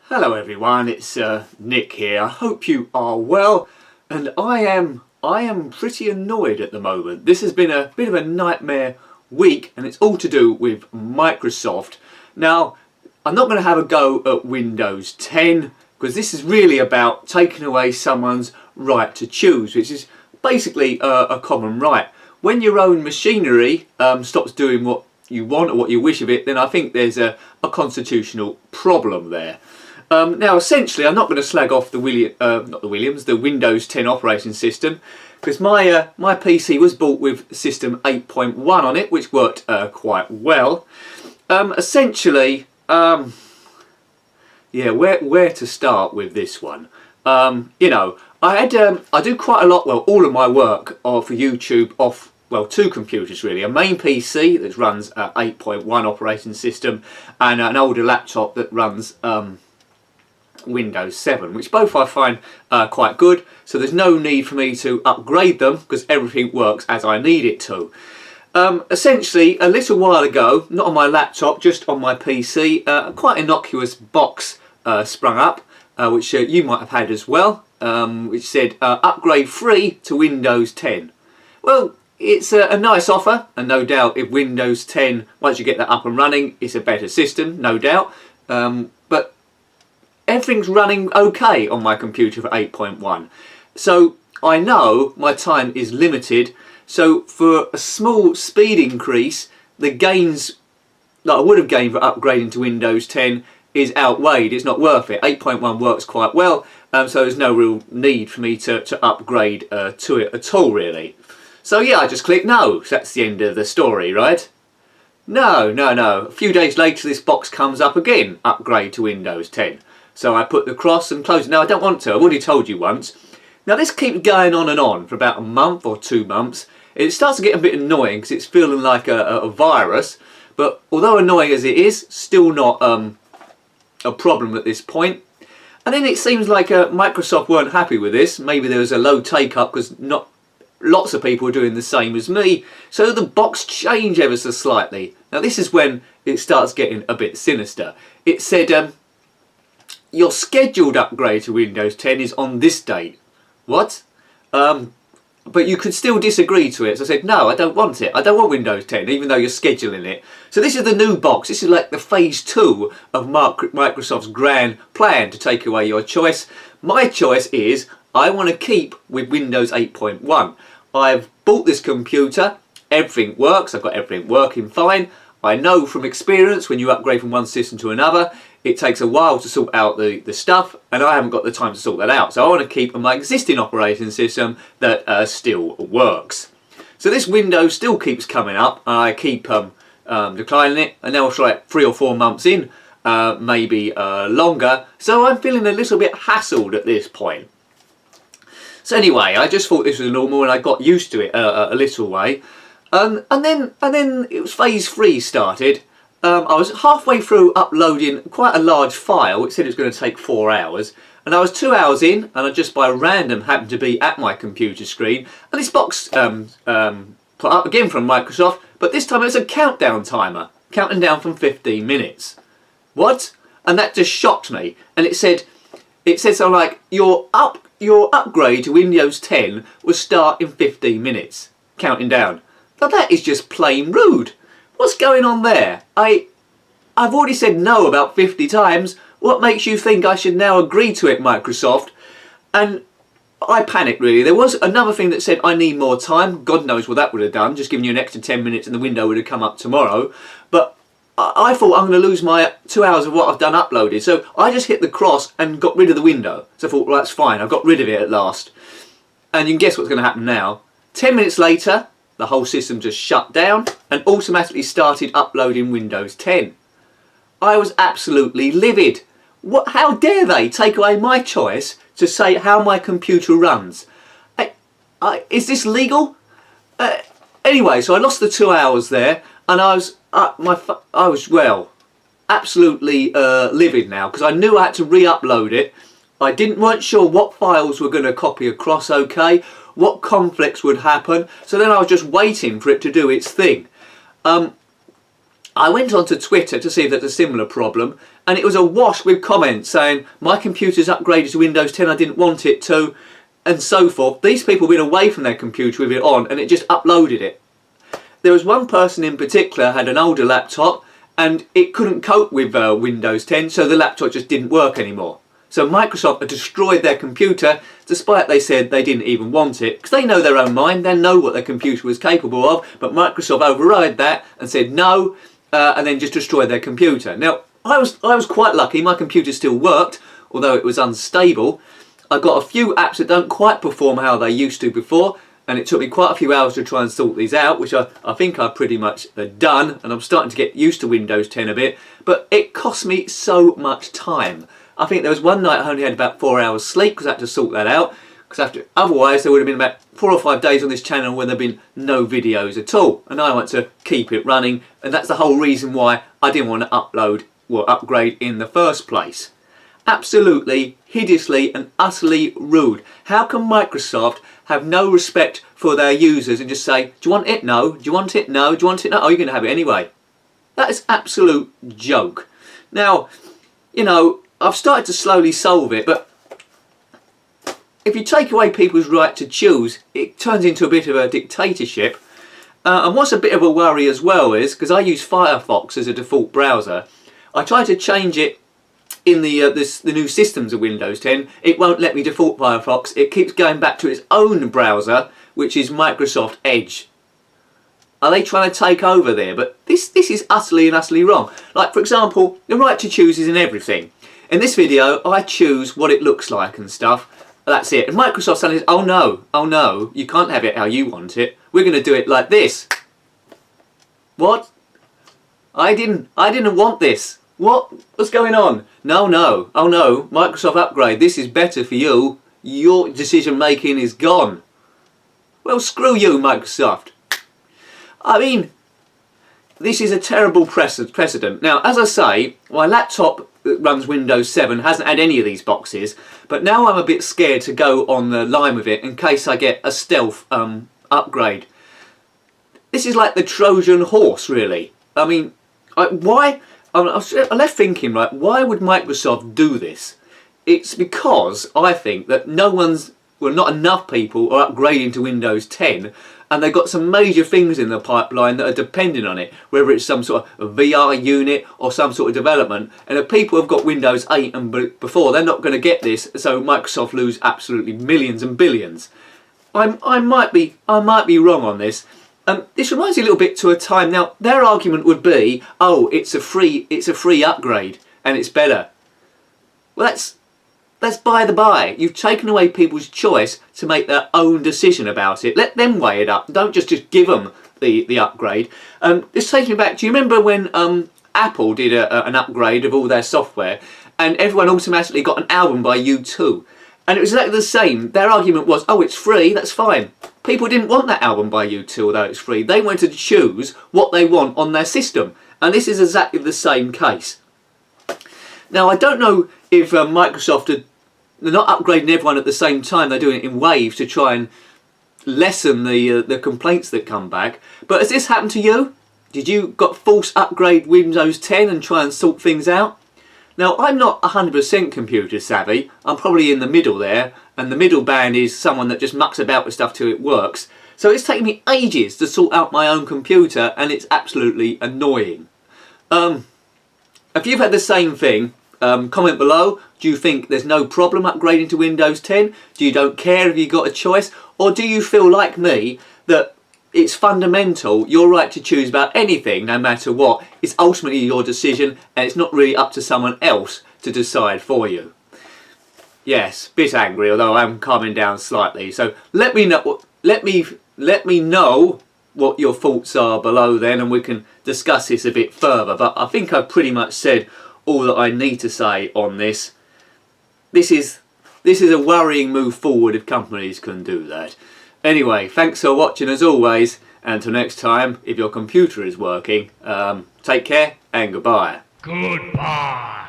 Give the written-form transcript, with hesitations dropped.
Hello everyone, it's Nick here. I hope you are well, and I am pretty annoyed at the moment. This has been a bit of a nightmare week, and it's all to do with Microsoft. Now, I'm not going to have a go at Windows 10 because this is really about taking away someone's right to choose, which is basically a common right. When your own machinery stops doing what you want or what you wish of it, then I think there's a constitutional problem there. Now, essentially, I'm not going to slag off the Windows 10 operating system, because my PC was bought with System 8.1 on it, which worked quite well. Essentially, yeah, where to start with this one? You know, I do quite a lot. Well, all of my work for YouTube off. Well, two computers really, a main PC that runs 8.1 operating system and an older laptop that runs Windows 7, which both I find quite good, so there's no need for me to upgrade them because everything works as I need it to. Essentially, a little while ago, not on my laptop, just on my PC, a quite innocuous box sprung up, which you might have had as well, which said upgrade free to Windows 10. Well, it's a nice offer, and no doubt if Windows 10, once you get that up and running, it's a better system, no doubt. But everything's running okay on my computer for 8.1. So I know my time is limited, so for a small speed increase, the gains that I would have gained for upgrading to Windows 10 is outweighed. It's not worth it. 8.1 works quite well, so there's no real need for me to upgrade to it at all, really. So yeah, I just click no. So that's the end of the story, right? No. A few days later, this box comes up again, upgrade to Windows 10. So I put the cross and close it. Now, I don't want to. I've already told you once. Now, this keeps going on and on for about a month or 2 months. It starts to get a bit annoying because it's feeling like a virus. But although annoying as it is, still not a problem at this point. And then it seems like Microsoft weren't happy with this. Maybe there was a low take-up because not lots of people are doing the same as me. So the box changed ever so slightly. Now, this is when it starts getting a bit sinister. It said, your scheduled upgrade to Windows 10 is on this date. What? But you could still disagree to it. So I said, no, I don't want it. I don't want Windows 10, even though you're scheduling it. So this is the new box. This is like the phase 2 of Microsoft's grand plan to take away your choice. My choice is I want to keep with Windows 8.1. I've bought this computer. Everything works. I've got everything working fine. I know from experience when you upgrade from one system to another, it takes a while to sort out the stuff, and I haven't got the time to sort that out. So I want to keep on my existing operating system that still works. So this window still keeps coming up. I keep declining it, and now it's like 3 or 4 months in, maybe longer. So I'm feeling a little bit hassled at this point. So anyway, I just thought this was normal, and I got used to it a little way. And then it was phase 3 started. I was halfway through uploading quite a large file. It said it was going to take 4 hours, and I was 2 hours in, and I just by random happened to be at my computer screen, and this box put up again from Microsoft, but this time it was a countdown timer, counting down from 15 minutes. What? And that just shocked me. And it said something like your upgrade to Windows 10 will start in 15 minutes, counting down. Now that is just plain rude. What's going on there? I've already said no about 50 times. What makes you think I should now agree to it, Microsoft? And I panicked, really. There was another thing that said I need more time. God knows what that would have done, just giving you an extra 10 minutes and the window would have come up tomorrow. But I thought I'm going to lose my 2 hours of what I've done uploaded. So I just hit the cross and got rid of the window. So I thought, well, that's fine. I've got rid of it at last. And you can guess what's going to happen now. 10 minutes later, the whole system just shut down and automatically started uploading Windows 10. I was absolutely livid. How dare they take away my choice to say how my computer runs? Is this legal? Anyway, so I lost the 2 hours there, and I was well, absolutely livid now, because I knew I had to re-upload it. I weren't sure what files were going to copy across okay, what conflicts would happen, so then I was just waiting for it to do its thing. I went onto Twitter to see if there's a similar problem, and it was awash with comments saying, my computer's upgraded to Windows 10, I didn't want it to, and so forth. These people went away from their computer with it on, and it just uploaded it. There was one person in particular had an older laptop, and it couldn't cope with Windows 10, so the laptop just didn't work anymore. So Microsoft had destroyed their computer, despite they said they didn't even want it, because they know their own mind, they know what their computer was capable of, but Microsoft overrode that and said no, and then just destroyed their computer. Now, I was quite lucky, my computer still worked, although it was unstable. I got a few apps that don't quite perform how they used to before, and it took me quite a few hours to try and sort these out, which I think I've pretty much done, and I'm starting to get used to Windows 10 a bit, but it cost me so much time. I think there was one night I only had about 4 hours sleep because I had to sort that out, because otherwise there would have been about 4 or 5 days on this channel when there had been no videos at all, and I want to keep it running, and that's the whole reason why I didn't want to upgrade in the first place. Absolutely, hideously and utterly rude. How can Microsoft have no respect for their users and just say, do you want it? No. Do you want it? No. Do you want it? No. Oh, you're going to have it anyway. That is absolute joke. Now, you know, I've started to slowly solve it, but if you take away people's right to choose, it turns into a bit of a dictatorship. And what's a bit of a worry as well is, because I use Firefox as a default browser, I try to change it in the new systems of Windows 10. It won't let me default Firefox. It keeps going back to its own browser, which is Microsoft Edge. Are they trying to take over there? But this is utterly and utterly wrong. Like, for example, the right to choose is in everything. In this video, I choose what it looks like and stuff. That's it. And Microsoft says, oh no, you can't have it how you want it. We're going to do it like this. What? I didn't want this. What's going on? No, oh no, Microsoft upgrade, this is better for you. Your decision making is gone. Well, screw you, Microsoft. I mean, this is a terrible precedent. Now, as I say, my laptop that runs Windows 7 hasn't had any of these boxes, but now I'm a bit scared to go on the line with it in case I get a stealth upgrade. This is like the Trojan horse, really. I mean, why? I was left thinking, right, why would Microsoft do this? It's because I think that not enough people are upgrading to Windows 10, and they've got some major things in the pipeline that are depending on it, whether it's some sort of VR unit or some sort of development. And if people have got Windows 8 and before, they're not going to get this, so Microsoft lose absolutely millions and billions. I might be wrong on this. This reminds me a little bit to a time. Now, their argument would be, oh, it's a free upgrade and it's better. Well, that's by the by. You've taken away people's choice to make their own decision about it. Let them weigh it up. Don't just give them the upgrade. This takes me back. Do you remember when Apple did an upgrade of all their software, and everyone automatically got an album by U2? And it was exactly the same. Their argument was, oh, it's free, that's fine. People didn't want that album by U2, although it's free. They wanted to choose what they want on their system. And this is exactly the same case. Now, I don't know if Microsoft, they're not upgrading everyone at the same time. They're doing it in waves to try and lessen the complaints that come back. But has this happened to you? Did you got false upgrade Windows 10 and try and sort things out? Now, I'm not 100% computer savvy. I'm probably in the middle there, and the middle band is someone that just mucks about with stuff till it works. So it's taken me ages to sort out my own computer, and it's absolutely annoying. If you've had the same thing, comment below. Do you think there's no problem upgrading to Windows 10? Do you don't care if you got a choice? Or do you feel like me that it's fundamental, your right to choose about anything, no matter what, is ultimately your decision, and it's not really up to someone else to decide for you? Yes, bit angry, although I'm calming down slightly. So let me know. Let me know what your thoughts are below then, and we can discuss this a bit further. But I think I've pretty much said all that I need to say on this. This is a worrying move forward if companies can do that. Anyway, thanks for watching as always, and until next time, if your computer is working, take care and goodbye. Goodbye.